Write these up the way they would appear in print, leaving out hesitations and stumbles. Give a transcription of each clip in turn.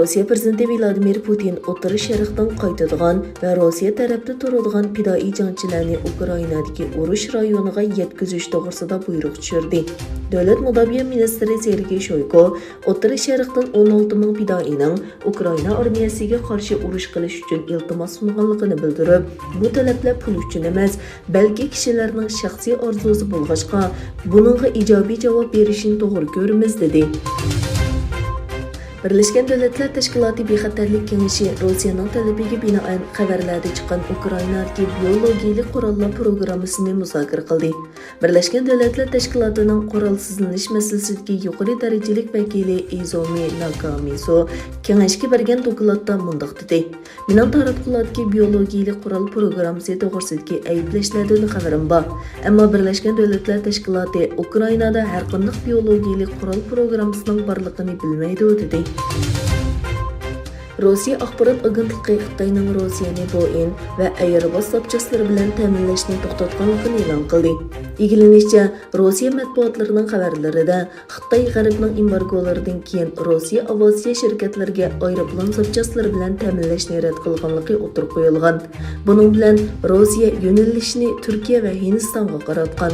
Rossiya prezidenti Vladimir Putin O'rta Sharqdan qaytadigan va Rossiya tarafida turadigan fidoi jangchilarni Ukrainadagi urush rayoniga yetkazish to'g'risida buyruq tushirdi. Davlat mudofaa ministri Sergey Shoygu O'rta Sharqdan 16 ming fidoining Ukraina armiyasiga qarshi urush qilish uchun iltimos sunganligini bildirib, bu talablar pul uchun emas, balki kishilarning shaxsiy orzusi bo'lg'achqa, buningga ijobiy javob berishni to'g'ri ko'ramiz dedi. Birleşken Devletler Teşkilatı Bexatarlik Kengeshi Rossiyaning talabiga binoan xabarlarda chiqqan Ukrainadagi biologiyalik qurollar programmasini muzokara qildi. Birleşken Devletler Teşkilatı'nın qurolsizlanish masalasidagi yuqori darajalik vakili Izumi Nakamitsu kengashga bergan dokladda mundaq dedi. Mening taratquladagi biologiyalik qurol programmasi to'g'risidagi ayblashlardan xabarim bor. Ammo Birleşken Devletler Teşkilatı Ukrainada har qanday biologiyalik qurol programmasining borligini bilmaydi dedi. Rossiya axborot agentligi Xitoyning Rossiyani Boeing va Airbus zapchastlari bilan ta'minlashni to'xtatganligini e'lon qildi. Ilgarilanishicha, Rossiya matbuotlarining xabarlarida Xitoy G'arbning embargolaridan keyin Rossiya aviatsiya shirkatlariga aeroplan zapchastlari bilan ta'minlashni rad qilganligi o'tirib qo'yilgan. Buning bilan Rossiya yo'nalishini Turkiya va Hindistonga qaratgan.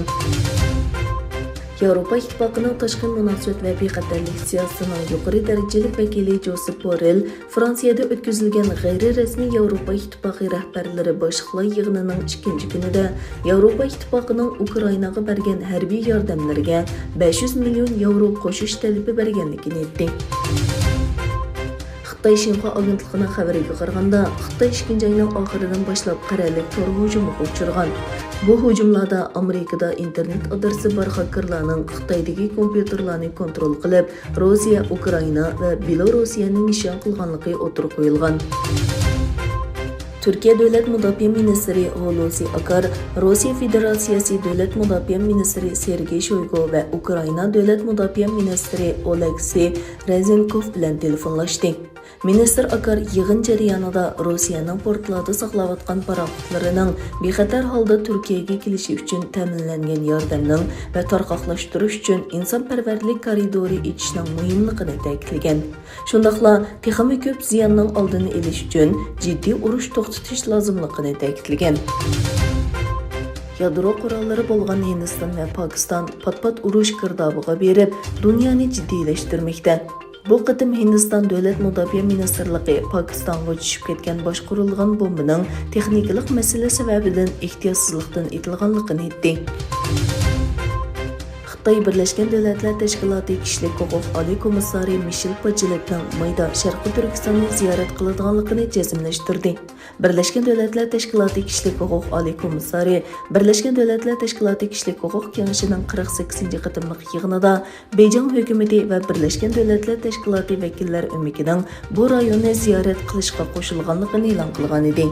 Yevropa İttifaqının tashqi munosabat va bexatarlik siyosatining yuqori darajalik vakili Josep Borrell Fransiyada o'tkazilgan g'ayri-rasmiy Yevropa İttifaqi rahbarlari boshliqlar yig'inining 2-chi kunida Yevropa İttifaqının Ukrainaga bergan harbiy yordamlarga 500 million yevro qo'shish talabi berganligini aytdi. Xitoy Shinhua agentligining xabariga qaraganda, Xitoy 2-chi oyning oxiridan boshlab qurolli tor hujumiga uchragan. Bu hujumlarda Amerikada internet adresi bor xakerlarning Xitoydagi kompyuterlarni kontrol qilib, Rossiya, Ukraina va Belarusiyani nishon qilganligi o'tirib qo'yilgan. Türkiye Devlet Mudofaa Ministri Hulusi Akar, Rossiya Federatsiyasi Devlet Mudofaa Ministri Sergey Shoygu va Ukraina Devlet Mudofaa Ministri Oleksiy Rezenkov bilan telefonlashdi. Ministr Akar yig'in jarayonida Rossiyaning portlarda saqlayotgan paraxotlarining bexatar holda Turkiyaga kelishi uchun ta'minlangan yordamning va tarqoqlashtirish uchun insonparvarlik koridori etishning muhimligini ta'kidlagan. Shundaqla texnik ko'p ziyonning oldini olish uchun jiddiy urush to'xtatish lozimligini ta'kidlagan. Yadro qurollari bo'lgan Hindiston va Pokiston pat-pat urush girdobiga berib, dunyoni jiddiylashtirmoqda. Bu qitim Hindiston Davlat mudofaa ministrligi Pokistonga tushib ketgan boshqarilgan bombaning texnikalik masala sababidan ehtiyotsizlikdan etilganligini aytdi. Xitoy Birleşken Devletler Teşkilatı Kişilik Huquq Oliy komissari Michel Bacheletning mayda Sharqiy Turkistonni ziyorat qiladiganligini jazmlashtirdi. Birleşken Devletler Teşkilatı Kişilik Huquq Oliy komissari Birleşken Devletler Teşkilatı Kişilik Huquq Kengashining 48-chi qatimliq yig'inida Beijing hukumati va Birleşken Devletler Teşkilatı vakillar o'mikining bu rayonni ziyorat qilishga qo'shilganligini e'lon qilgan edi.